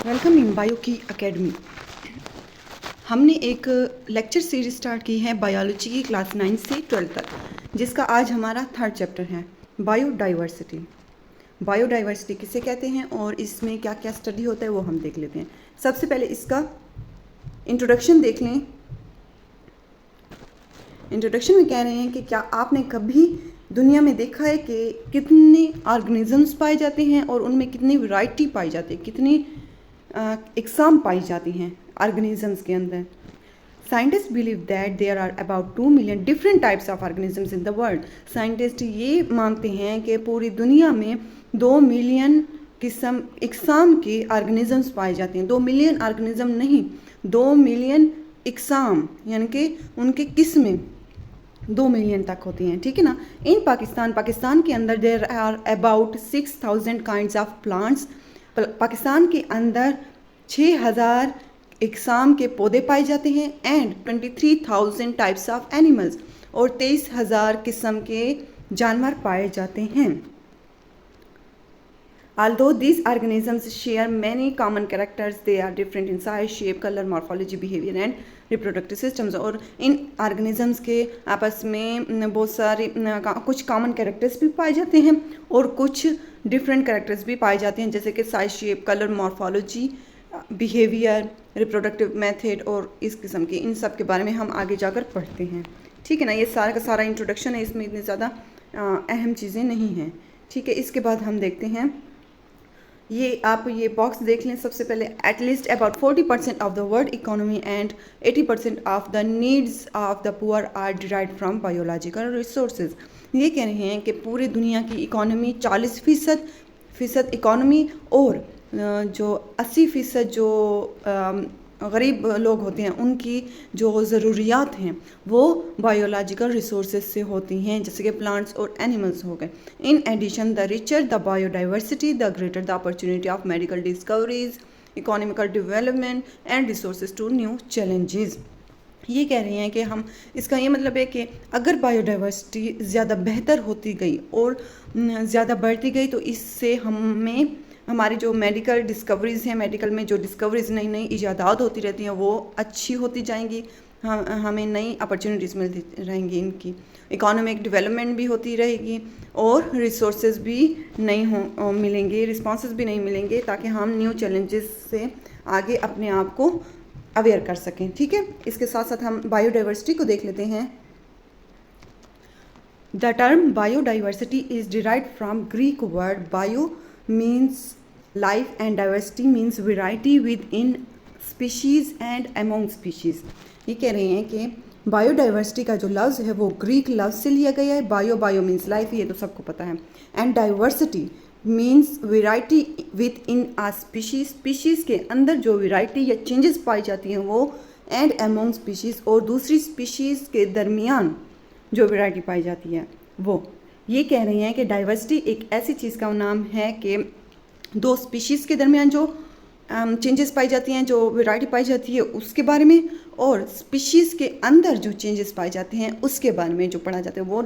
Welcome in bio की academy. हमने एक लेक्चर सीरीज स्टार्ट की है बायोलॉजी की क्लास 9 से 12 तक, जिसका आज हमारा थर्ड चैप्टर है बायोडाइवर्सिटी। बायोडाइवर्सिटी किसे कहते हैं और इसमें क्या क्या स्टडी होता है वो हम देख लेते हैं। सबसे पहले इसका इंट्रोडक्शन देख लें। इंट्रोडक्शन में कह रहे हैं कि क्या आपने कभी दुनिया में देखा है कि कितने ऑर्गेनिजम्स पाए जाते हैं और उनमें कितनी वैरायटी पाई जाती है, कितनी इकसाम पाई जाती हैं ऑर्गेनिजम्स के अंदर। Scientist believe that there are about 2 million different types of organisms in the world. Scientist ये मानते हैं कि पूरी दुनिया में 2 मिलियन किस्म इकसाम के ऑर्गेनिजम्स पाए जाते हैं। 2 मिलियन ऑर्गेनिज्म नहीं, 2 मिलियन इकसाम, यानी कि उनके किस्में 2 मिलियन तक होती हैं, ठीक है ना। इन पाकिस्तान के अंदर there are about 6000 kinds of plants. Pakistan के अंदर 6000 इकसाम के पौधे पाए जाते हैं एंड 23,000 टाइप्स ऑफ एनिमल्स, और 23,000 किस्म के जानवर पाए जाते हैं। Although these organisms share many common characters, they are different in size, shape, color, morphology, behavior and reproductive systems। और इन organisms के आपस में बहुत सारे कुछ common characters भी पाए जाते हैं और कुछ different characters भी पाए जाते हैं, जैसे कि size, shape, color, morphology, behavior, reproductive method और इस किस्म के। इन सब के बारे में हम आगे जाकर पढ़ते हैं, ठीक है ना। ये सारा का सारा इंट्रोडक्शन है, इसमें इतनी ज़्यादा अहम चीज़ें नहीं हैं, ठीक है। इसके बाद हम देखते हैं, ये बॉक्स देख लें। सबसे पहले at least about 40% of the world economy and 80% of the needs of the poor are derived from biological resources. ये कह रहे हैं कि पूरी दुनिया की इकोनॉमी 40% इकोनॉमी और जो 80% जो गरीब लोग होते हैं उनकी जो ज़रूरियात हैं वो बायोलॉजिकल रिसोर्सेज से होती हैं, जैसे कि प्लांट्स और एनिमल्स हो गए। In addition the richer the biodiversity the greater the opportunity of medical discoveries, economical development and resources to new challenges. ये कह रहे हैं कि हम, इसका ये मतलब है कि अगर बायोडाइवर्सिटी ज़्यादा बेहतर होती गई और ज़्यादा बढ़ती गई तो इससे हमें हमारी जो मेडिकल डिस्कवरीज़ हैं, मेडिकल में जो डिस्कवरीज़ नई नई इजादात होती रहती हैं वो अच्छी होती जाएंगी, हमें नई अपॉर्चुनिटीज़ मिलती रहेंगी, इनकी इकोनॉमिक डेवलपमेंट भी होती रहेगी और रिसोर्सेज भी नहीं मिलेंगे, रिस्पॉन्सेज भी नहीं मिलेंगे, ताकि हम न्यू चैलेंजेस से आगे अपने आप को अवेयर कर सकें, ठीक है। इसके साथ साथ हम बायोडाइवर्सिटी को देख लेते हैं। The term biodiversity is derived from Greek word bio means life and diversity means variety within species and among species। ये कह रहे हैं कि बायोडाइवर्सिटी का जो लफ्ज़ है वो ग्रीक लफ्ज़ से लिया गया है। बायो मीन्स लाइफ, ये तो सबको पता है, and diversity means variety within a species के अंदर जो वेराइटी या चेंजेस पाई जाती हैं वो, एंड अमोंग स्पीशीज़ और दूसरी स्पीशीज़ के दरमियान जो वेराइटी पाई जाती है वो। ये कह रहे हैं कि डाइवर्सिटी एक ऐसी चीज़ का नाम है कि दो स्पीशीज़ के दरमियान जो चेंजेस पाई जाती हैं, जो वैरायटी पाई जाती है उसके बारे में, और स्पीशीज़ के अंदर जो चेंजेस पाए जाते हैं उसके बारे में जो पढ़ा जाता है वो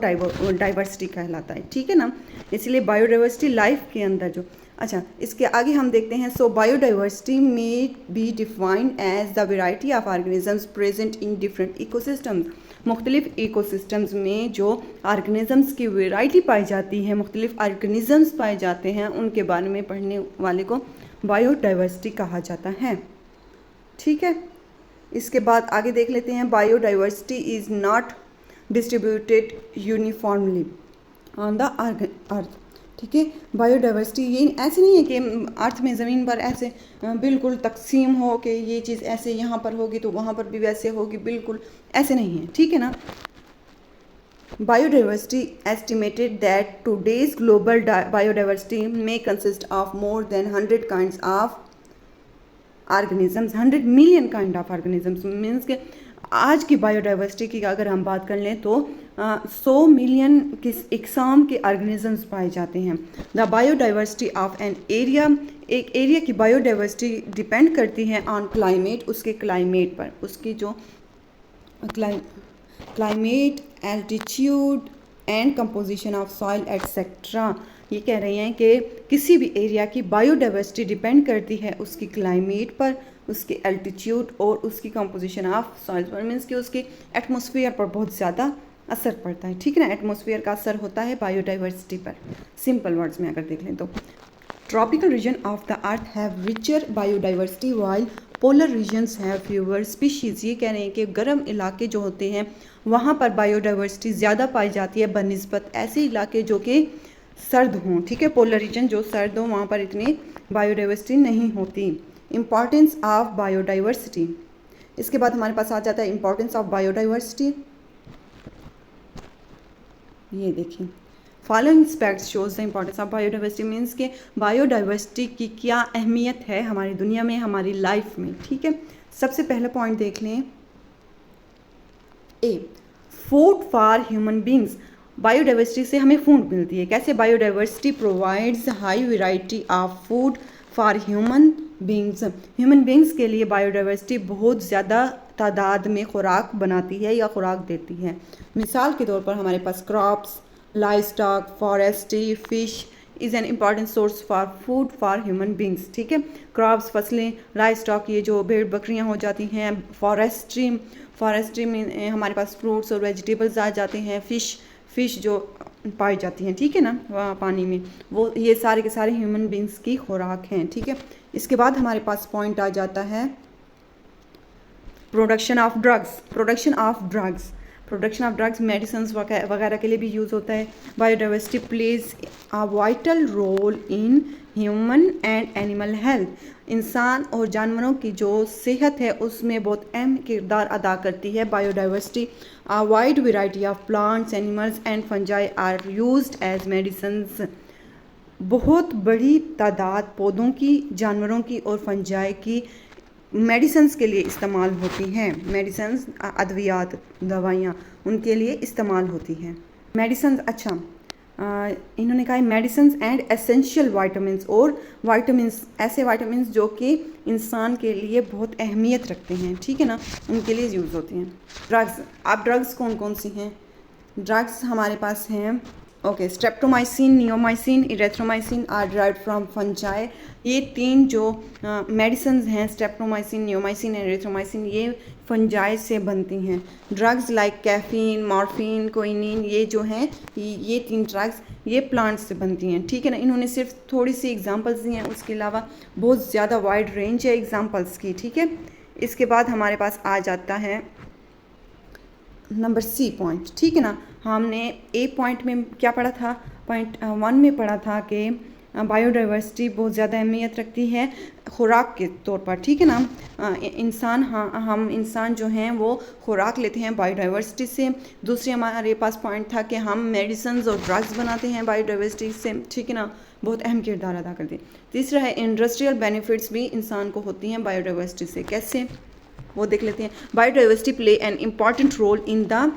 डाइवर्सिटी कहलाता है, ठीक है ना। इसलिए बायोडाइवर्सिटी लाइफ के अंदर जो, अच्छा इसके आगे हम देखते हैं। So biodiversity may be defined as the variety of organisms present in different ecosystems. मुख्तलिफ इकोसिस्टम्स में जो ऑर्गेनिजम्स की वेराइटी पाई जाती है, मुख्तलिफ ऑर्गेनिजम्स पाए जाते हैं, उनके बारे में पढ़ने वाले को बायोडाइवर्सिटी कहा जाता है, ठीक है। इसके बाद आगे देख लेते हैं। Biodiversity is not distributed uniformly on the earth, ठीक है। बायोडाइवर्सिटी ये ऐसे नहीं है कि अर्थ में ज़मीन पर ऐसे बिल्कुल तकसीम हो कि ये चीज़ ऐसे यहाँ पर होगी तो वहाँ पर भी वैसे होगी, बिल्कुल ऐसे नहीं है, ठीक है ना। Biodiversity estimated that today's global biodiversity may consist of more than 100 kinds of organisms, 100 million kind of organisms means के आज की बायोडाइवर्सिटी की अगर हम बात कर लें तो 100 मिलियन किस इकसाम के ऑर्गेनिजम्स पाए जाते हैं। The biodiversity of an area, एक एरिया की बायोडाइवर्सिटी डिपेंड करती है ऑन क्लाइमेट, उसके क्लाइमेट पर, उसकी जो climate, altitude and composition of soil etcetera, ये कह रही हैं कि किसी भी एरिया की बायोडाइवर्सिटी डिपेंड करती है उसकी क्लाइमेट पर, उसके एल्टीट्यूड और उसकी कंपोजिशन ऑफ सॉइल पर, मीन्स कि उसके एटमॉस्फेयर पर बहुत ज़्यादा असर पड़ता है, ठीक है ना। एटमॉस्फेयर का असर होता है बायोडाइवर्सिटी पर। सिंपल वर्ड्स में अगर देख लें तो tropical region of the earth have richer biodiversity while polar regions have fewer species. ये कह रहे हैं कि गर्म इलाके जो होते हैं वहाँ पर बायोडाइवर्सिटी ज़्यादा पाई जाती है बनिस्बत ऐसे इलाके जो कि सर्द हों, ठीक है। पोलर रीजन जो सर्द हों वहाँ पर इतनी बायोडाइवर्सिटी नहीं होती। इम्पॉर्टेंस ऑफ बायोडाइवर्सिटी, इसके बाद हमारे पास आ जाता है इम्पॉर्टेंस ऑफ बायोडाइवर्सिटी। ये देखिए, following facts shows the importance of biodiversity, means के बायोडाइवर्सिटी की क्या अहमियत है हमारी दुनिया में, हमारी लाइफ में, ठीक है। सबसे पहला पॉइंट देख लें, ए food for human beings. Biodiversity से हमें फूड मिलती है, कैसे? Biodiversity provides high variety of food for human beings. Human beings के लिए बायोडाइवर्सिटी बहुत ज़्यादा तादाद में खुराक बनाती है या खुराक देती है। मिसाल के तौर पर हमारे पास crops, livestock, forestry, fish is an important source for food for human beings, ठीक है। क्रॉप्स, फसलें, लाइवस्टॉक ये जो भेड़ बकरियां हो जाती हैं, फॉरेस्ट्री में हमारे पास फ्रूट्स और वेजिटेबल्स आ जाते हैं, फिश जो पाई जाती हैं, ठीक है ना, वह पानी में, वो ये सारे के सारे ह्यूमन बींग्स की खुराक हैं, ठीक है। इसके बाद हमारे पास पॉइंट आ जाता है प्रोडक्शन ऑफ ड्रग्स मेडिसिन वगैरह के लिए भी यूज़ होता है। Biodiversity plays a vital role in human and animal health. इंसान और जानवरों की जो सेहत है उसमें बहुत अहम किरदार अदा करती है biodiversity. A wide variety of plants, animals and fungi are used as medicines. बहुत बड़ी तादाद पौधों की, जानवरों की और फंजाई की मेडिसिन्स के लिए इस्तेमाल होती हैं। मेडिसिन्स, अद्वियात, दवाइयाँ उनके लिए इस्तेमाल होती हैं। मेडिसिन्स, अच्छा इन्होंने कहा है मेडिसिन्स एंड एसेंशियल वाइटामिन्स, और वाइटामिन्स, ऐसे वाइटामिन्स जो कि इंसान के लिए बहुत अहमियत रखते हैं, ठीक है ना, उनके लिए यूज़ होती हैं। ड्रग्स, अब ड्रग्स कौन कौन सी हैं? ड्रग्स हमारे पास हैं, okay, streptomycin, neomycin, erythromycin are derived from fungi. ये तीन जो मेडिसिन्स हैं, स्ट्रेप्टोमाइसिन, नियोमाइसिन एंड इरेथ्रोमाइसिन, ये फंजाई से बनती हैं। Drugs like caffeine, morphine, quinine, ये जो हैं ये तीन ड्रग्स ये प्लांट्स से बनती हैं, ठीक है ना। इन्होंने सिर्फ थोड़ी सी एग्जांपल्स दी हैं, उसके अलावा बहुत ज़्यादा वाइड रेंज है एग्जांपल्स की, ठीक है। इसके बाद हमारे पास आ जाता है नंबर सी पॉइंट, ठीक है ना। हमने ए पॉइंट में क्या पढ़ा था? पॉइंट 1 में पढ़ा था कि बायोडाइवर्सिटी बहुत ज़्यादा अहमियत रखती है खुराक के तौर पर, ठीक है ना। हम इंसान जो हैं वो खुराक लेते हैं बायोडाइवर्सिटी से। दूसरी हमारे पास पॉइंट था कि हम मेडिसिन्स और ड्रग्स बनाते हैं बायोडाइवर्सिटी से, ठीक है ना, बहुत अहम किरदार अदा करते हैं। तीसरा है इंडस्ट्रियल बेनिफिट्स भी इंसान को होती हैं बायोडाइवर्सिटी से, कैसे वो देख लेते हैं। Biodiversity play an important role in the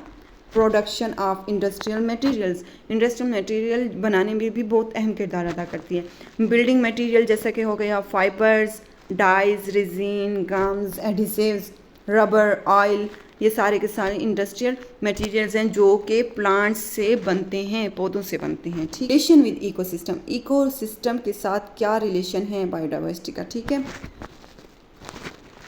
production of industrial materials. Industrial material बनाने में भी बहुत अहम किरदार अदा करती है। बिल्डिंग मटेरियल जैसा कि हो गया fibres, dyes, resin, gums, adhesives, rubber, oil, ये सारे के सारे इंडस्ट्रियल मटेरियल्स हैं जो कि प्लांट्स से बनते हैं, पौधों से बनते हैं, ठीक है। रिलेशन विद इकोसिस्टम, इकोसिस्टम के साथ क्या रिलेशन है बायोडाइवर्सिटी का, ठीक है।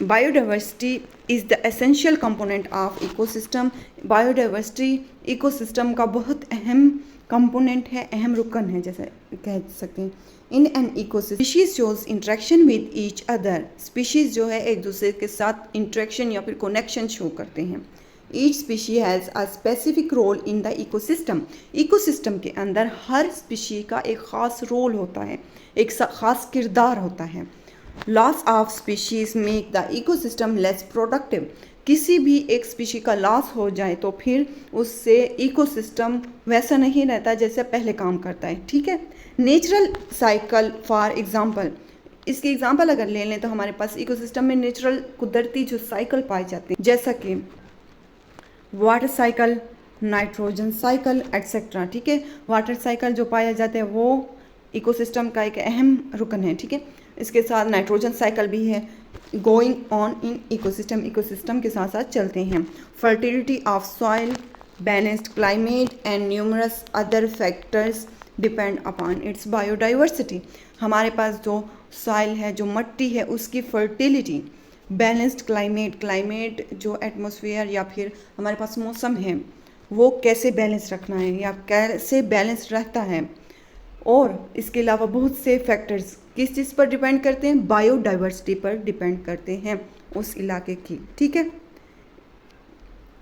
Biodiversity is the essential component of ecosystem. Biodiversity ecosystem का बहुत अहम कंपोनेंट है, अहम रुकन है जैसे कह सकते हैं। In an ecosystem species shows interaction with each other. Species जो है एक दूसरे के साथ इंटरेक्शन या फिर कनेक्शन शो करते हैं। Each species has a specific role in the ecosystem. Ecosystem के अंदर हर स्पीशी का एक ख़ास रोल होता है, एक ख़ास किरदार होता है। Loss of species make the ecosystem less productive. किसी भी एक स्पीशी का लॉस हो जाए तो फिर उससे इकोसिस्टम वैसा नहीं रहता जैसे पहले काम करता है, ठीक है। नेचुरल साइकिल फॉर एग्जांपल, इसकी एग्जांपल अगर ले लें तो हमारे पास इकोसिस्टम में नेचुरल कुदरती जो साइकिल पाए जाते हैं जैसा कि water cycle, nitrogen cycle etcetera, ठीक है। वाटर साइकिल जो पाया जाता है वो इकोसिस्टम का एक अहम रुकन है, ठीक है। इसके साथ नाइट्रोजन साइकिल भी है, going on in ecosystem, ecosystem के साथ साथ चलते हैं। Fertility of soil, balanced climate and numerous other factors depend upon its biodiversity. हमारे पास जो सॉइल है, जो मिट्टी है, उसकी फर्टिलिटी, बैलेंस्ड क्लाइमेट जो एटमॉस्फेयर या फिर हमारे पास मौसम है वो कैसे बैलेंस रखना है या कैसे बैलेंस रहता है। और इसके अलावा बहुत से फैक्टर्स किस चीज़ पर डिपेंड करते हैं, बायोडाइवर्सिटी पर डिपेंड करते हैं उस इलाके की, ठीक है।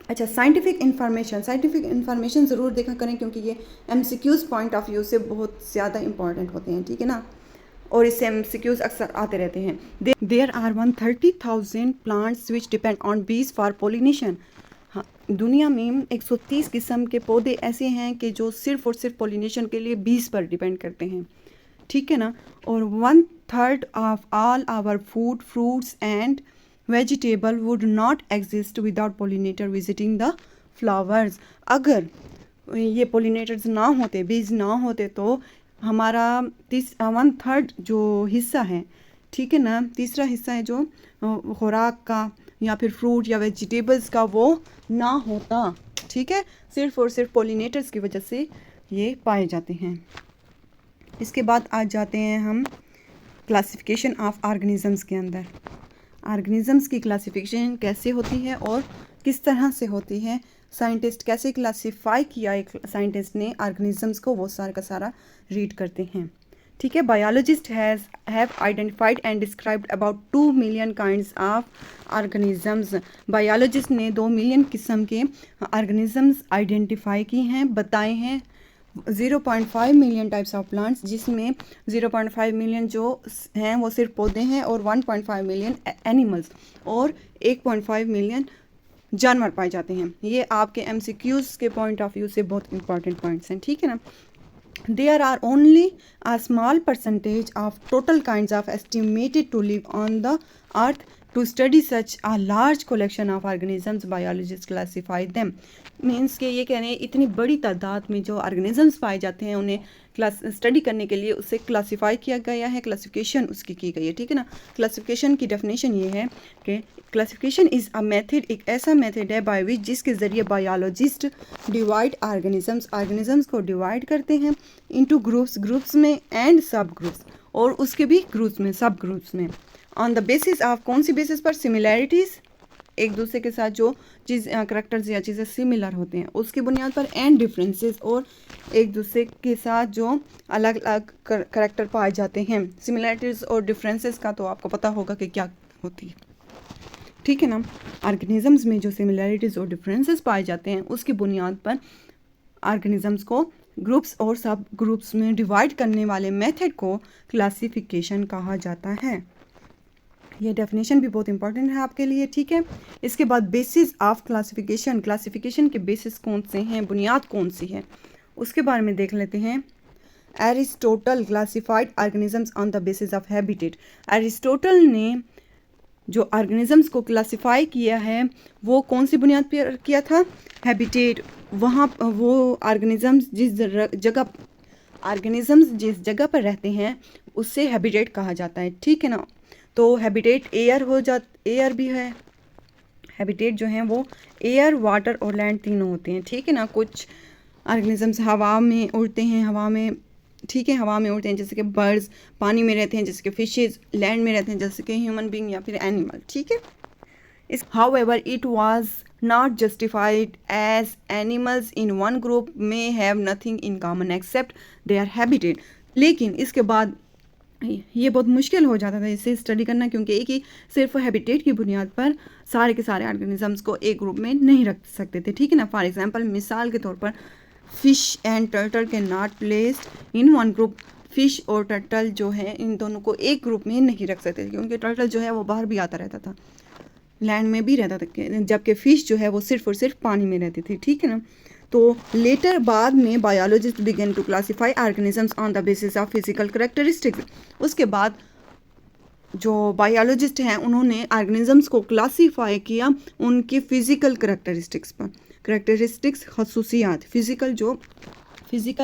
अच्छा, साइंटिफिक इन्फॉर्मेशन ज़रूर देखा करें क्योंकि ये MCQs पॉइंट ऑफ व्यू से बहुत ज़्यादा इंपॉर्टेंट होते हैं, ठीक है ना, और इससे MCQs अक्सर आते रहते हैं। There are 130,000 plants which depend on bees for pollination. हाँ, दुनिया में 130 किस्म के पौधे ऐसे हैं कि जो सिर्फ और सिर्फ पोलिनेशन के लिए बीज पर डिपेंड करते हैं, ठीक है ना। और 1/3 of all our food, fruits and vegetable would not exist without pollinator visiting the flowers. अगर ये पोलिनेटर्स ना होते, बीज ना होते, तो हमारा 1/3 जो हिस्सा है, ठीक है ना, तीसरा हिस्सा है जो खुराक का या फिर फ्रूट या वेजिटेबल्स का, वो ना होता, ठीक है, सिर्फ और सिर्फ पोलिनेटर्स की वजह से ये पाए जाते हैं। इसके बाद आ जाते हैं हम क्लासिफिकेशन ऑफ ऑर्गेनिजम्स के अंदर। ऑर्गेनिजम्स की क्लासिफिकेशन कैसे होती है और किस तरह से होती है, साइंटिस्ट कैसे क्लासिफाई किया एक साइंटिस्ट ने ऑर्गेनिजम्स को, वो सारा का सारा रीड करते हैं, ठीक है। Biologist have identified and described about 2 million kinds of organisms. Biologist ने 2 मिलियन किस्म के ऑर्गेनिजम्स आइडेंटिफाई की हैं, बताए हैं। 0.5 मिलियन टाइप्स ऑफ प्लांट्स, जिसमें 0.5 मिलियन जो हैं वो सिर्फ पौधे हैं, और 1.5 मिलियन एनिमल्स, और 1.5 मिलियन जानवर पाए जाते हैं। ये आपके MCQs के पॉइंट ऑफ व्यू से बहुत इंपॉर्टेंट पॉइंट्स हैं, ठीक है ना। There are only a small percentage of total kinds of estimated to live on the earth. To study such a large collection of organisms, biologists classify them. Means के ये कह रहे हैं इतनी बड़ी तादाद में जो ऑर्गेनिजम्स पाए जाते हैं उन्हें स्टडी करने के लिए उसे क्लासीफाई किया गया है, क्लासिफिकेशन उसकी की गई है, ठीक है ना। क्लासिफिकेशन की डेफिनेशन ये है कि क्लासिफिकेशन इज़ अ मेथड, एक ऐसा मेथड है बाय विच जिसके ज़रिए बायोलॉजिस्ट डिवाइड ऑर्गेनिजम्स को डिवाइड करते हैं इनटू ग्रुप्स में एंड सब ग्रुप्स, और उसके भी ग्रुप्स में, सब ग्रुप्स में, ऑन द बेसिस ऑफ, कौन सी बेसिस पर, सिमिलैरिटीज़, एक दूसरे के साथ जो चीज़ करैक्टर्स या चीज़ें सिमिलर होते हैं उसकी बुनियाद पर, एंड डिफरेंसेस, और एक दूसरे के साथ जो अलग अलग करैक्टर पाए जाते हैं। सिमिलैरिटीज़ और डिफरेंसेस का तो आपको पता होगा कि क्या होती है, ठीक है ना। ऑर्गेनिजम्स में जो सिमिलैरिटीज़ और डिफरेंसेस पाए जाते हैं उसकी बुनियाद पर ऑर्गेनिजम्स को ग्रुप्स और सब ग्रुप्स में डिवाइड करने वाले मेथड को क्लासिफिकेशन कहा जाता है। ये डेफिनेशन भी बहुत इंपॉर्टेंट है आपके लिए, ठीक है। इसके बाद बेसिस ऑफ क्लासिफिकेशन, क्लासिफिकेशन के बेसिस कौन से हैं, बुनियाद कौन सी है, उसके बारे में देख लेते हैं। Aristotle classified organisms on the basis of habitat. Aristotle ने जो ऑर्गेनिजम्स को क्लासिफाई किया है वो कौन सी बुनियाद पर किया था, हैबिटेट। वहाँ वो ऑर्गेनिजम्स जिस जगह पर रहते हैं उससे हैबिटेट कहा जाता है, ठीक है ना। तो हैबिटेट एयर भी है, हैबिटेट जो हैं वो एयर, वाटर और लैंड तीनों होते हैं, ठीक है ना। कुछ ऑर्गेनिजम्स हवा में उड़ते हैं, ठीक है, हवा में उड़ते हैं, जैसे कि बर्ड्स, पानी में रहते हैं जैसे कि फिशेज, लैंड में रहते हैं जैसे कि ह्यूमन बींग या फिर एनिमल, ठीक है। However, it was not justified as animals in one group may have nothing in common except their habitat. लेकिन इसके बाद ये बहुत मुश्किल हो जाता था इसे स्टडी करना, क्योंकि एक ही सिर्फ हैबिटेट की बुनियाद पर सारे के सारे ऑर्गेनिजम्स को एक ग्रुप में नहीं रख सकते थे, ठीक है ना। फॉर एग्जांपल, मिसाल के तौर पर फिश एंड टर्टल के not placed in one group. Fish और टर्टल जो है इन दोनों को एक ग्रुप में नहीं रख सकते थे, क्योंकि टर्टल जो है वो बाहर भी आता रहता था, लैंड में भी रहता था, जबकि फ़िश जो है वो सिर्फ और सिर्फ पानी में रहती थी, ठीक है ना। तो लेटर बाद में biologist began to classify organisms on the basis of physical characteristics. उसके बाद जो बायोलॉजिस्ट हैं उन्होंने ऑर्गेनिजम्स को क्लासीफाई किया उनकी फ़िज़िकल करेक्टरिस्टिक्स पर, करेक्टरिस्टिक्स खसूसियात, फ़िज़िकल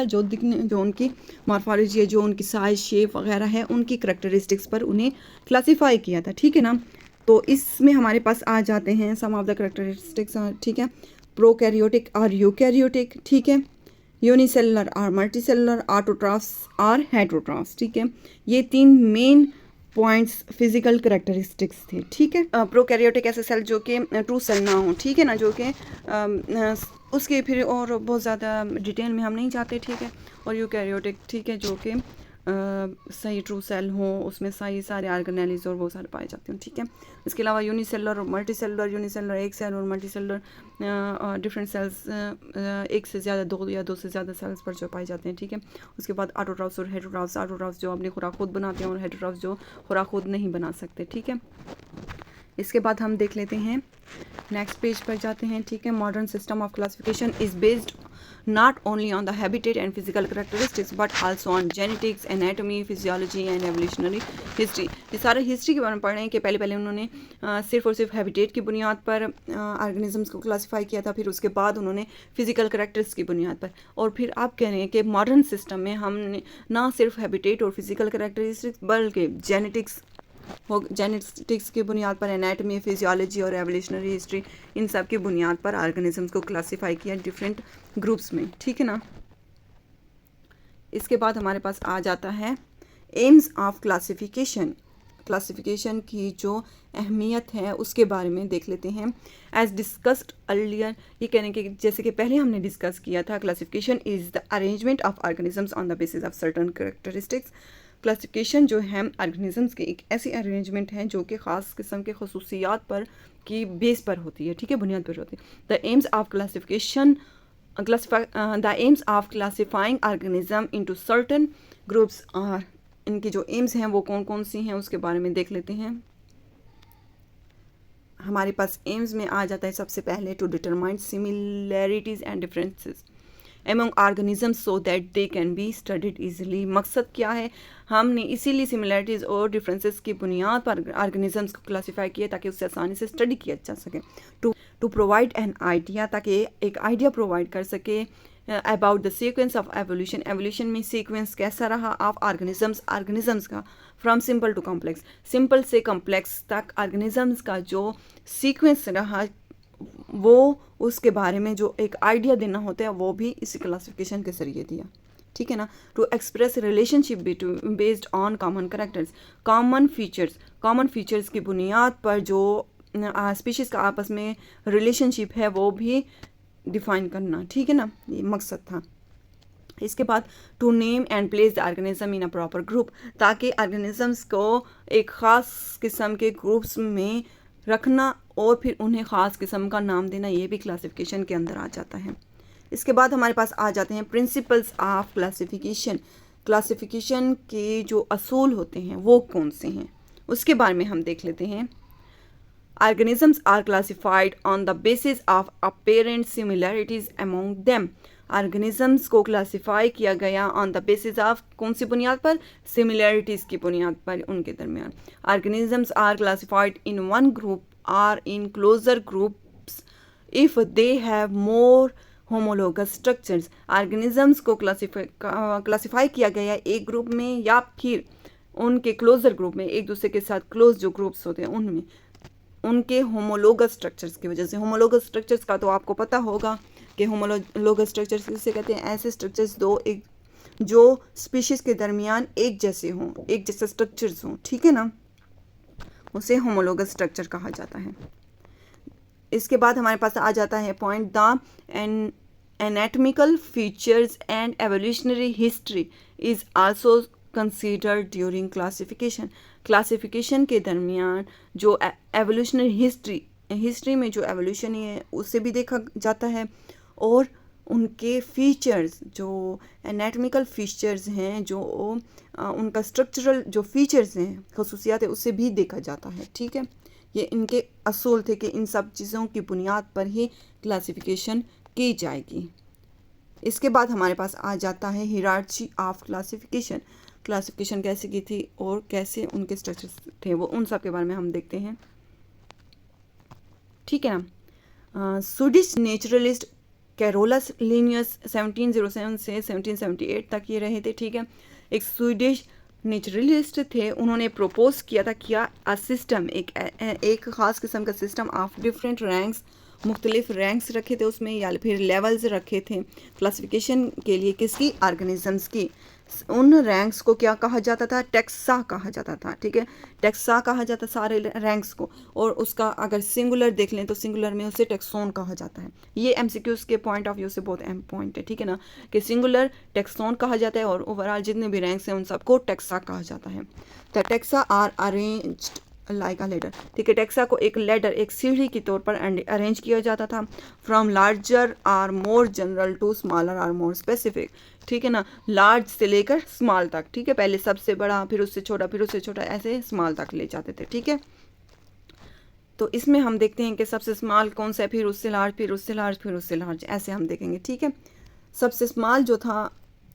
जो दिखने, जो उनकी मॉर्फोलॉजी है, जो उनकी साइज, शेप वगैरह है, उनकी करेक्टरिस्टिक्स पर उन्हें क्लासीफाई किया था, ठीक है ना। तो इसमें हमारे पास आ जाते हैं सम ऑफ द करेक्टरिस्टिक्स, ठीक है, प्रोकैरियोटिक और यूकैरियोटिक, ठीक है। यूनिसेलुलर और मल्टीसेलुलर, ऑटोट्रॉफ्स और हेटेरोट्रॉफ्स। ठीक है, ये 3 मेन पॉइंट्स फिजिकल करेक्टरिस्टिक्स थे। ठीक है, प्रोकैरियोटिक ऐसे सेल जो कि ट्रू सेल ना हो, ठीक है ना, जो कि उसके फिर और बहुत ज़्यादा डिटेल में हम नहीं जाते। ठीक है, और यूकैरियोटिक, ठीक है, जो कि सही ट्रू सेल हो, उसमें सही सारे ऑर्गेनेल्स और वो सारे पाए जाते हैं। ठीक है, इसके अलावा यूनिसेलुलर और मल्टीसेलुलर, यूनिसेलुलर एक सेल और मल्टीसेलुलर डिफरेंट सेल्स, एक से ज़्यादा, 2 या 2 से ज़्यादा सेल्स पर जो पाए जाते हैं। ठीक है, उसके बाद ऑटोट्रॉफ्स और हेटेरोट्रॉफ्स। ऑटोट्रॉफ्स जो अपनी खुराक खुद बनाते हैं और हेटेरोट्रॉफ्स जो खुराक खुद नहीं बना सकते। ठीक है, इसके बाद हम देख लेते हैं, नेक्स्ट पेज पर जाते हैं। ठीक है, modern system of classification is based not only on the habitat and physical characteristics but also on genetics, anatomy, physiology and evolutionary history। ये सारे हिस्ट्री के बारे में पढ़ रहे हैं कि पहले उन्होंने सिर्फ और सिर्फ हैबिटेट की बुनियाद पर ऑर्गेनिजम्स को क्लासीफाई किया था, फिर उसके बाद उन्होंने फिजिकल करैक्टर्स की बुनियाद पर, और फिर आप कह रहे हैं कि मॉडर्न सिस्टम में हमने ना सिर्फ हैबिटेट और फिजिकल करैक्टरिस्टिक्स बल्कि जेनेटिक्स की बुनियाद पर, एनाटमी, फिजियोलॉजी और एवोल्यूशनरी हिस्ट्री, इन सब की बुनियाद पर ऑर्गेनिजम्स को क्लासीफाई किया डिफरेंट ग्रुप्स में। ठीक है ना, इसके बाद हमारे पास आ जाता है एम्स ऑफ क्लासिफिकेशन। क्लासिफिकेशन की जो अहमियत है उसके बारे में देख लेते हैं। एज डिस्कस्ड अर्लियर, ये कहने के जैसे कि पहले हमने डिस्कस किया था, classification is the arrangement of organisms on the basis of certain characteristics. Classification जो है ऑर्गेनिजम्स की एक ऐसी अरेंजमेंट है जो कि ख़ास किस्म के खसूसियात पर की बेस पर होती है। ठीक है, बुनियाद पर होती है। The AIIMS of classification the aims of classifying organism into certain groups are, इनकी जो एम्स हैं वो कौन कौन सी हैं उसके बारे में देख लेते हैं। हमारे पास एम्स में आ जाता है सबसे पहले to determine similarities and differences among organisms so that they can be studied easily। मकसद क्या है, हमने इसीलिए सिमिलैरिटीज़ और डिफरेंसेस की बुनियाद पर ऑर्गेनिजम्स को क्लासीफाई किया ताकि उससे आसानी से स्टडी किया जा सके। टू प्रोवाइड एन आइडिया, ताकि एक आइडिया प्रोवाइड कर सके about the sequence of evolution. Evolution में सीक्वेंस कैसा रहा ऑफ ऑर्गेनिजम्स का, from simple to complex, simple से कॉम्प्लेक्स तक ऑर्गेनिजम्स का जो सीक्वेंस रहा, वो उसके बारे में जो एक आइडिया देना होता है वो भी इसी क्लासिफिकेशन के जरिए दिया। ठीक है ना, to express relationship based on common characters, common features की बुनियाद पर जो स्पीशीज का आपस में रिलेशनशिप है वो भी डिफाइन करना। ठीक है ना, ये मकसद था। इसके बाद to name and place the organism in a proper group, ताकि ऑर्गेनिजम्स को एक ख़ास किस्म के ग्रुप्स में रखना और फिर उन्हें ख़ास किस्म का नाम देना, ये भी क्लासिफिकेशन के अंदर आ जाता है। इसके बाद हमारे पास आ जाते हैं प्रिंसिपल्स ऑफ क्लासिफिकेशन। क्लासिफिकेशन के जो असूल होते हैं वो कौन से हैं उसके बारे में हम देख लेते हैं। Organisms are classified on the basis of apparent similarities among them. Organisms को क्लासिफाई किया गया ऑन द बेसिस ऑफ कौन सी बुनियाद पर, सिमिलैरिटीज़ की बुनियाद पर उनके दरमियान। Organisms are classified in one group are in closer groups if they have more homologous structures. Organisms को क्लासिफाई किया गया एक ग्रुप में या फिर उनके क्लोजर ग्रुप में, एक दूसरे के साथ क्लोज जो ग्रुप्स होते हैं उनमें, उनके होमोलोगस स्ट्रक्चर्स की वजह से। होमोलोगस स्ट्रक्चर्स का तो आपको पता होगा कि होमोलोगस स्ट्रक्चर्स किसे कहते हैं, ऐसे स्ट्रक्चर्स जो स्पीशीज़ के दरमियान एक जैसे हों, एक जैसे स्ट्रक्चर्स हों। ठीक है ना, उसे होमोलोगस स्ट्रक्चर कहा जाता है। इसके बाद हमारे पास आ जाता है point the anatomical features and evolutionary history is also considered during classification. Classification के दरमियान जो एवोल्यूशनरी हिस्ट्री में जो एवोल्यूशन है उसे भी देखा जाता है, और उनके फीचर्स जो एनाटॉमिकल फीचर्स हैं, जो उनका स्ट्रक्चरल जो फीचर्स हैं, खसूसियात है, उससे भी देखा जाता है। ठीक है, ये इनके असूल थे कि इन सब चीज़ों की बुनियाद पर ही क्लासिफिकेशन की जाएगी। इसके बाद हमारे पास आ जाता है हियरार्ची ऑफ क्लासिफिकेशन। क्लासिफिकेशन कैसे की थी और कैसे उनके स्ट्रक्चर्स थे, वो उन सब के बारे में हम देखते हैं। ठीक है ना, स्वीडिश नेचुरलिस्ट कैरोलस लिनियस 1707 से 1778 तक ये रहे थे। ठीक है, एक स्वीडिश नेचुरलिस्ट थे, उन्होंने प्रपोज किया था क्या अ सिस्टम, एक ख़ास किस्म का सिस्टम ऑफ डिफरेंट रैंक्स मुख्तलिफ रैंक्स रखे थे उसमें, या फिर लेवल्स रखे थे क्लासिफिकेशन के लिए किसकी, ऑर्गेनिजम्स की। उन रैंक्स को क्या कहा जाता था, टेक्सा कहा जाता था, ठीक है, टेक्सा कहा जाता सारे रैंक्स को। और उसका अगर सिंगुलर देख लें तो सिंगुलर में उसे टेक्सोन कहा जाता है। ये एमसीक्यूज के पॉइंट ऑफ व्यू से बहुत अहम पॉइंट है, ठीक है ना, कि सिंगुलर टेक्सोन कहा जाता है और ओवरऑल जितने भी रैंक्स हैं उन सबको टेक्सा कहा जाता है। The taxa are arranged like a ladder, ठीक है, टेक्सा को एक लेडर, एक सीढ़ी के तौर पर अरेंज किया जाता था। From larger or more general to smaller or more specific, ठीक है ना, लार्ज से लेकर स्मॉल तक, ठीक है, पहले सबसे बड़ा, फिर उससे छोटा, फिर उससे छोटा, ऐसे स्मॉल तक ले जाते थे, ठीक है। तो इसमें हम देखते हैं कि सबसे स्मॉल कौन सा है, फिर उससे लार्ज, फिर उससे लार्ज, फिर उससे लार्ज, ऐसे हम देखेंगे, ठीक है। सबसे स्मॉल जो था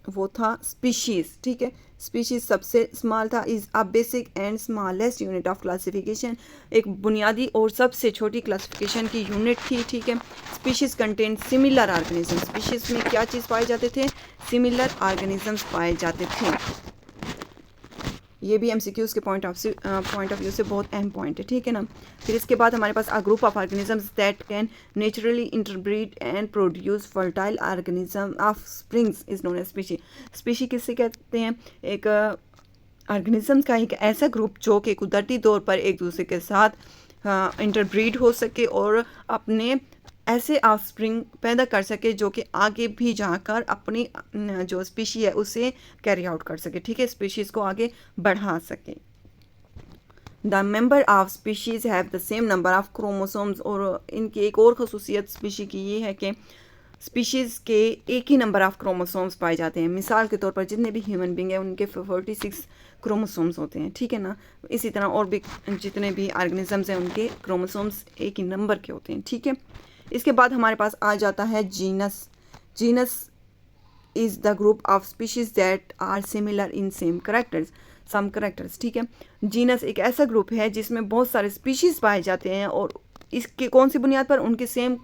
वो था स्पीशीज़, ठीक है, स्पीशीज़ सबसे स्मॉल था। Is a basic and smallest unit of classification, एक बुनियादी और सबसे छोटी क्लासिफिकेशन की यूनिट थी, ठीक है। Species contain similar organism, species में क्या चीज़ पाए जाते थे, सिमिलर ऑर्गेनिजम्स पाए जाते थे। ये भी एमसीक्यूज के पॉइंट ऑफ व्यू से बहुत अहम पॉइंट है, ठीक है ना। फिर इसके बाद हमारे पास a group of organisms that can naturally interbreed and produce fertile organism offsprings is known as species. Species किसे कहते हैं, एक ऑर्गेनिज्म का एक ऐसा ग्रुप जो कि कुदरती तौर पर एक दूसरे के साथ इंटरब्रीड हो सके और अपने ऐसे ऑफस्प्रिंग पैदा कर सके जो कि आगे भी जाकर अपनी जो स्पीशी है उसे कैरी आउट कर सके, ठीक है, स्पीशीज़ को आगे बढ़ा सके। The member of species have the same number of chromosomes, और इनकी एक और खसूसियत स्पीशी की ये है कि स्पीशीज़ के एक ही नंबर ऑफ क्रोमोसोम्स पाए जाते हैं। मिसाल के तौर पर जितने भी ह्यूमन बींग हैं उनके 46 क्रोमोसोम्स होते हैं, ठीक है ना। इसी तरह और भी जितने भी ऑर्गेनिजम्स हैं उनके क्रोमोसोम्स एक ही नंबर के होते हैं, ठीक है। इसके बाद हमारे पास आ जाता है genus. Genus is the group of species that are similar in some characters, ठीक है। जीनस एक ऐसा ग्रुप है जिसमें बहुत सारे स्पीशीज़ पाए जाते हैं और इसके कौन सी बुनियाद पर, उनके सेम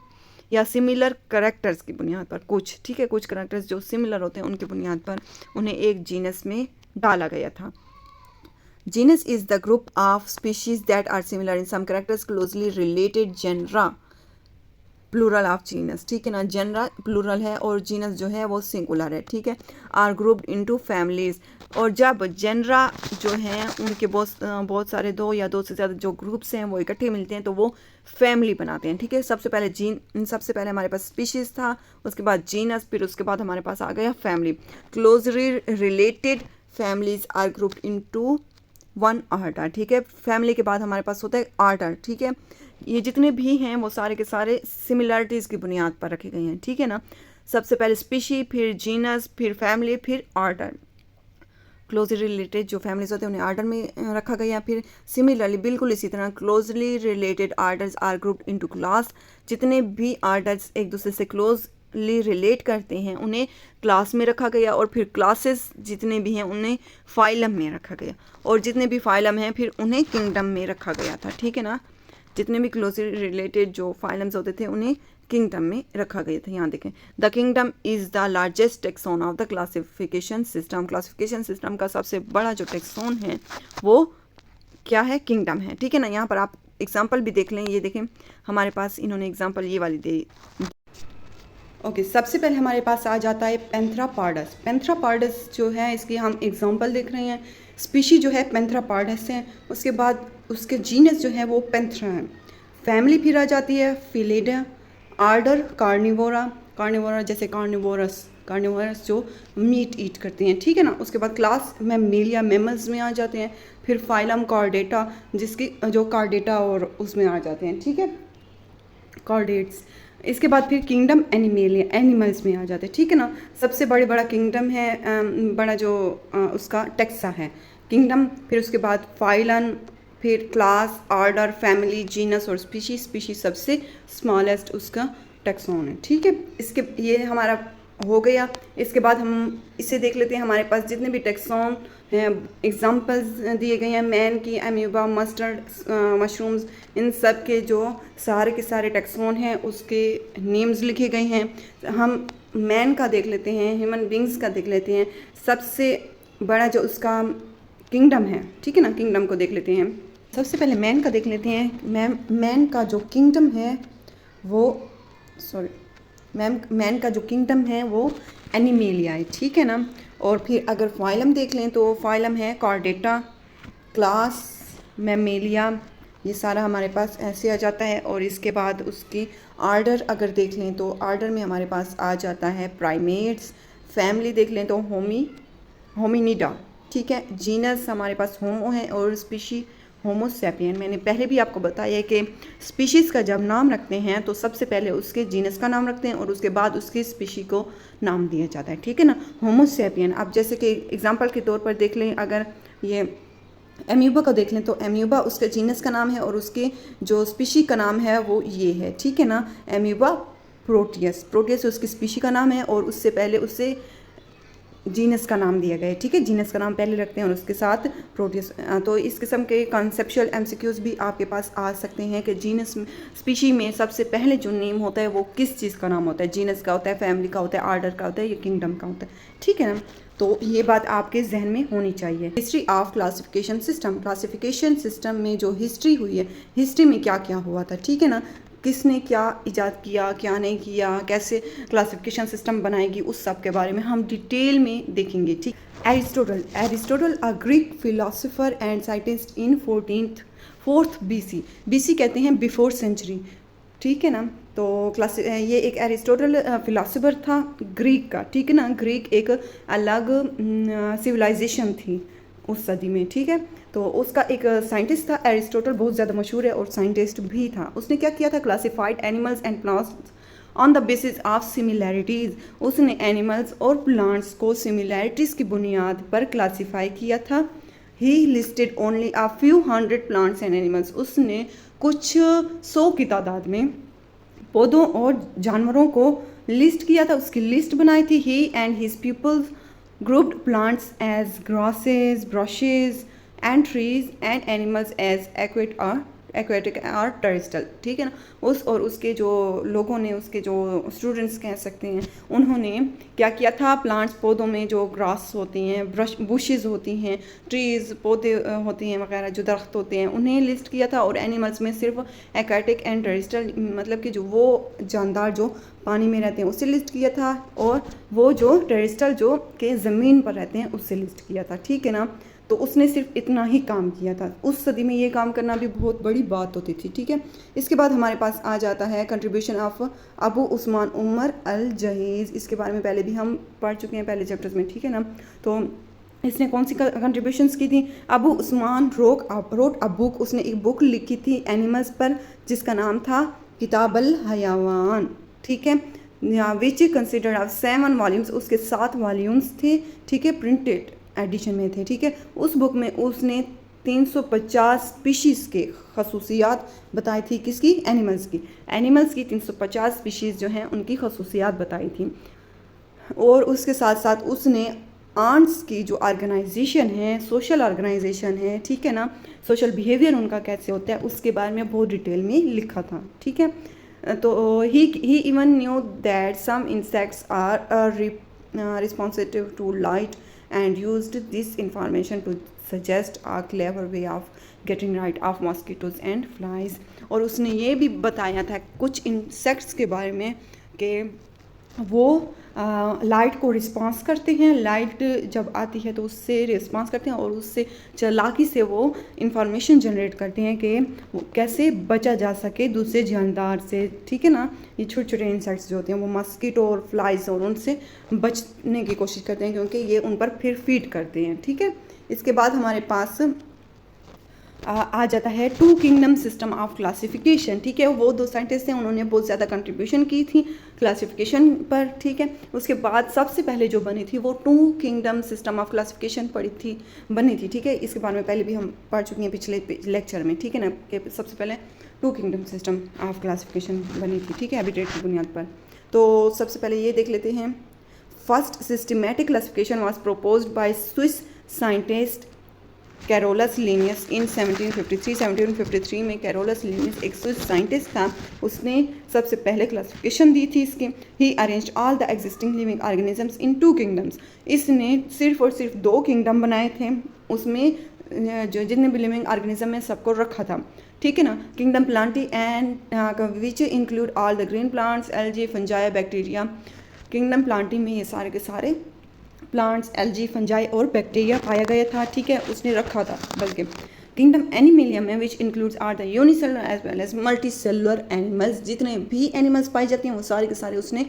या सिमिलर करेक्टर्स की बुनियाद पर, कुछ, ठीक है, कुछ करेक्टर्स जो सिमिलर होते हैं उनकी बुनियाद पर उन्हें एक जीनस में डाला गया था। Genus is the group of species that are similar in some characters closely related genera plural of genus, ठीक है ना, जनरा प्लूरल है और जीनस जो है वो सिंगुलर है, ठीक है। आर ग्रुप्ड इनटू फैमिलीज, और जब जनरा जो हैं उनके बहुत सारे दो या दो से ज़्यादा जो ग्रुप्स हैं वो इकट्ठे मिलते हैं तो वो फैमिली बनाते हैं, ठीक है। सबसे पहले हमारे पास स्पीशीज़ था, उसके बाद जीनस, फिर उसके बाद हमारे पास आ गया family. Closely related families are grouped into one order, ठीक है। फैमिली के बाद हमारे पास होता है आर्डर, ठीक है। ये जितने भी हैं वो सारे के सारे सिमिलरिटीज़ की बुनियाद पर रखे गए हैं, ठीक है ना। सबसे पहले स्पीशी, फिर जीनस, फिर फैमिली, फिर आर्डर। क्लोजली रिलेटेड जो फैमिलीज होते हैं उन्हें आर्डर में रखा गया। फिर सिमिलरली बिल्कुल इसी तरह closely related orders are grouped into class, जितने भी आर्डर्स एक दूसरे से क्लोजली रिलेट करते हैं उन्हें क्लास में रखा गया, और फिर क्लासेस जितने भी हैं उन्हें फाइलम में रखा गया, और जितने भी फाइलम हैं फिर उन्हें किंगडम में रखा गया था, ठीक है ना। जितने भी क्लोजली रिलेटेड जो फाइलम्स होते थे उन्हें किंगडम में रखा गया था। यहाँ देखें, the kingdom is the largest taxon of the classification system. Classification system का सबसे बड़ा जो टेक्सोन है वो क्या है, किंगडम है, ठीक है ना। यहाँ पर आप एग्जाम्पल भी देख लें, ये देखें हमारे पास इन्होंने एग्जाम्पल ये वाली दी। ओके, सबसे पहले हमारे पास आ जाता है पेंथ्रापार्डस। पेंथ्रापार्डस जो है इसकी हम एग्जांपल देख रहे हैं। स्पीशी जो है पेंथ्रापार्डस है, उसके बाद उसके जीनस जो है वो पेंथ्रा है। फैमिली फिर आ जाती है फिलिडा। आर्डर कार्निवोरा जैसे कार्निवोरस जो मीट ईट करते हैं, ठीक है ना। उसके बाद क्लास मैमेलिया मैमल्स में आ जाते हैं। फिर फाइलम कॉर्डेटा, जिसकी जो कॉर्डेटा और उसमें आ जाते हैं, ठीक है, कॉर्डेट्स। इसके बाद फिर किंगडम एनिमल्स में आ जाते हैं, ठीक है ना। सबसे बड़ा किंगडम है, बड़ा जो उसका टेक्सा है किंगडम। फिर उसके बाद फाइलन, फिर क्लास, ऑर्डर, फैमिली, जीनस और स्पीशीज सबसे स्मॉलेस्ट उसका टेक्सोन है, ठीक है। इसके ये हमारा हो गया। इसके बाद हम इसे देख लेते हैं। हमारे पास जितने भी टेक्सोन हैं एग्जांपल्स दिए गए हैं, मैन की, अमीबा, मस्टर्ड, मशरूम्स, इन सब के जो सारे के सारे टेक्सोन हैं उसके नेम्स लिखे गए हैं। हम मैन का देख लेते हैं, ह्यूमन बींग्स का देख लेते हैं। सबसे बड़ा जो उसका किंगडम है, ठीक है ना, किंगडम को देख लेते हैं। सबसे पहले मैन का देख लेते हैं। मैन का जो किंगडम है वो सॉरी मैन का जो किंगडम है वो एनिमेलिया है, ठीक है ना। और फिर अगर फाइलम देख लें तो फाइलम है कॉर्डेटा, क्लास मैमेलिया, ये सारा हमारे पास ऐसे आ जाता है। और इसके बाद उसकी आर्डर अगर देख लें तो आर्डर में हमारे पास आ जाता है प्राइमेट्स। फैमिली देख लें तो होमिनिडा, ठीक है। जीनस हमारे पास होमो है और स्पीशी होमो सैपियन। मैंने पहले भी आपको बताया है कि स्पीशीज़ का जब नाम रखते हैं तो सबसे पहले उसके जीनस का नाम रखते हैं और उसके बाद उसकी स्पीशी को नाम दिया जाता है, ठीक है ना। होमो सैपियन, अब जैसे कि एग्जांपल के तौर पर देख लें, अगर ये एम्यूबा को देख लें तो एम्यूबा उसके जीनस का नाम है और उसके जो स्पीशी का नाम है वो ये है, ठीक है ना। एम्यूबा प्रोटियस, प्रोटियस उसकी स्पीशी का नाम है और उससे पहले उससे जीनस का नाम दिया गया है, ठीक है। जीनस का नाम पहले रखते हैं और उसके साथ प्रोटियस। तो इस किस्म के कॉन्सेप्चुअल एमसीक्यूज भी आपके पास आ सकते हैं कि जीनस स्पीशी में सबसे पहले जो नेम होता है वो किस चीज़ का नाम होता है। जीनस का होता है, फैमिली का होता है, आर्डर का होता है या किंगडम का होता है, ठीक है ना। तो ये बात आपके जहन में होनी चाहिए। History of classification system, classification system में जो हिस्ट्री हुई है, हिस्ट्री में क्या क्या हुआ था, ठीक है ना। किसने क्या इजाद किया, क्या नहीं किया, कैसे क्लासिफिकेशन सिस्टम बनाएगी, उस सब के बारे में हम डिटेल में देखेंगे, ठीक। Aristotle a Greek philosopher and scientist in 4th BC, BC कहते हैं बिफोर सेंचुरी, ठीक है ना। तो ये एक एरिस्टोटल फिलोसोफर था ग्रीक का, ठीक है ना। ग्रीक एक अलग सिविलाइजेशन थी उस सदी में, ठीक है। तो उसका एक साइंटिस्ट था एरिस्टोटल, बहुत ज़्यादा मशहूर है और साइंटिस्ट भी था। उसने क्या किया था, classified animals and plants on the basis of similarities. उसने एनिमल्स और प्लांट्स को सिमिलैरिटीज़ की बुनियाद पर क्लासीफाई किया था। He listed only a few hundred plants and animals. उसने कुछ 100 की तादाद में पौधों और जानवरों को लिस्ट किया था, उसकी लिस्ट बनाई थी। He and his peoples grouped plants as grasses, brushes and trees and animals as aquatic or terrestrial, ठीक है ना। उसके जो लोगों ने, उसके जो स्टूडेंट्स कह सकते हैं, उन्होंने क्या किया था, प्लांट्स पौधों में जो ग्रास होती हैं, बुशेस होती हैं, ट्रीज़ पौधे होती हैं वगैरह, जो दरख्त होते हैं, उन्हें लिस्ट किया था। और एनिमल्स में सिर्फ एक्वाटिक एंड टेरेस्ट्रियल, मतलब कि जो वो जानदार जो पानी में रहते हैं उससे लिस्ट किया था, और वो जो टेरेस्ट्रियल जो के ज़मीन पर रहते हैं उससे लिस्ट किया था, ठीक है ना। तो उसने सिर्फ इतना ही काम किया था। उस सदी में ये काम करना भी बहुत बड़ी बात होती थी, ठीक है। इसके बाद हमारे पास आ जाता है कंट्रीब्यूशन ऑफ अबू उस्मान उमर अल जहीज़। इसके बारे में पहले भी हम पढ़ चुके हैं पहले चैप्टर्स में, ठीक है ना। तो इसने कौन सी कंट्रीब्यूशंस की थी, Abu Usman wrote a book, उसने एक बुक लिखी थी एनिमल्स पर जिसका नाम था किताब अल हयावान, ठीक है। विच कंसिडर्ड ऑफ 7 वॉल्यूम्स, उसके 7 वॉल्यूम्स थे, ठीक है, प्रिंटेड एडिशन में थे, ठीक है। उस बुक में उसने 350 स्पीशीज़ के खसूसियात बताई थी, किसकी, एनिमल्स की 350 स्पीशीज़ जो हैं उनकी खसूसियात बताई थी। और उसके साथ साथ उसने आंट्स की जो ऑर्गेनाइजेशन है, सोशल ऑर्गेनाइजेशन है, ठीक है ना, सोशल बिहेवियर उनका कैसे होता है उसके बारे में बहुत डिटेल में लिखा था, ठीक है। तो he even knew that some insects are responsive to light and used this information to suggest a clever way of getting rid of mosquitoes and flies। और उसने ये भी बताया था कुछ इंसेक्ट्स के बारे में कि वो लाइट को रिस्पॉन्स करते हैं, लाइट जब आती है तो उससे रिस्पॉन्स करते हैं और उससे चालाकी से वो इंफॉर्मेशन जनरेट करते हैं कि कैसे बचा जा सके दूसरे जानदार से, ठीक है ना। ये छोटे छोटे इंसेक्ट्स जो होते हैं वो मस्कीटो और फ्लाइज और उनसे बचने की कोशिश करते हैं क्योंकि ये उन पर फिर फीड करते हैं, ठीक है। इसके बाद हमारे पास आ जाता है 2 किंगडम सिस्टम ऑफ क्लासिफिकेशन, ठीक है। वो 2 साइंटिस्ट हैं, उन्होंने बहुत ज़्यादा कंट्रीब्यूशन की थी क्लासिफिकेशन पर, ठीक है। उसके बाद सबसे पहले जो बनी थी वो 2 किंगडम सिस्टम ऑफ क्लासिफिकेशन बनी थी, ठीक है। इसके बारे में पहले भी हम पढ़ चुके हैं पिछले लेक्चर में, ठीक है ना, कि सबसे पहले 2 किंगडम सिस्टम ऑफ क्लासिफिकेशन बनी थी, ठीक है, हैबिटेट की बुनियाद पर। तो सबसे पहले ये देख लेते हैं। First systematic classification was proposed by Swiss scientist Carolus Linnaeus in 1753 में कैरोलस लिनियस एक स्विस साइंटिस्ट था, उसने सबसे पहले क्लासिफिकेशन दी थी इसकी। He arranged all the existing living organisms in 2 kingdoms. इसने सिर्फ और सिर्फ 2 किंगडम बनाए थे, उसमें जो जितने भी लिविंग ऑर्गेनिज्म है सबको रखा था, ठीक है ना। Kingdom Plantae and which include all the green plants, algae, fungi, bacteria. Kingdom Plantae में ये सारे के सारे प्लांट्स, एल्गी, फंजाई और बैक्टीरिया पाया गया था, ठीक है, उसने रखा था। बल्कि किंगडम एनिमेलियम में which includes are the unicellular as well as multicellular animals, जितने भी एनिमल्स पाए जाते हैं वो सारे के सारे उसने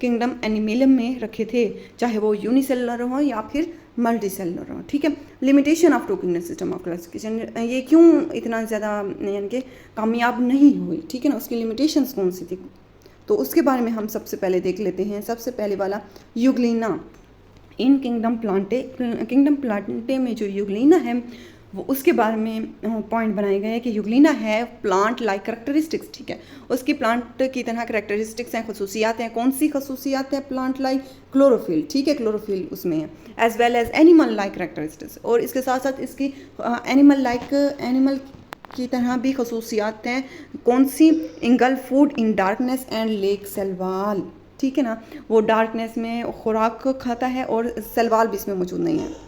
किंगडम एनिमेलियम में रखे थे, चाहे वो यूनिसेलुलर हो या फिर मल्टी सेलुलर हो, ठीक है। Limitation of two kingdom system of classification, ये क्यों इतना ज़्यादा यानी कि कामयाब नहीं हुई, ठीक है ना, उसकी लिमिटेशंस कौन सी थी, तो उसके बारे में हम सबसे पहले देख लेते हैं। सबसे पहले वाला यूग्लिना। इन किंगडम प्लांटे में जो यूग्लिना है वो उसके बारे में पॉइंट बनाए गए हैं कि यूग्लिना है प्लांट लाइक करेक्टरिस्टिक्स, ठीक है, उसकी प्लांट की तरह करेक्टरिस्टिक्स हैं, खसूसियात हैं। कौन सी खसूसियात हैं? प्लांट लाइक क्लोरोफिल, ठीक है, क्लोरोफिल उसमें है, as well as animal like characteristics, और इसके साथ साथ इसकी एनिमल की तरह भी खसूसियात हैं। कौन सी? Engulf food in darkness and lack cell wall, ठीक है ना, वो डार्कनेस में खुराक खाता है और सलवाल भी इसमें मौजूद नहीं है।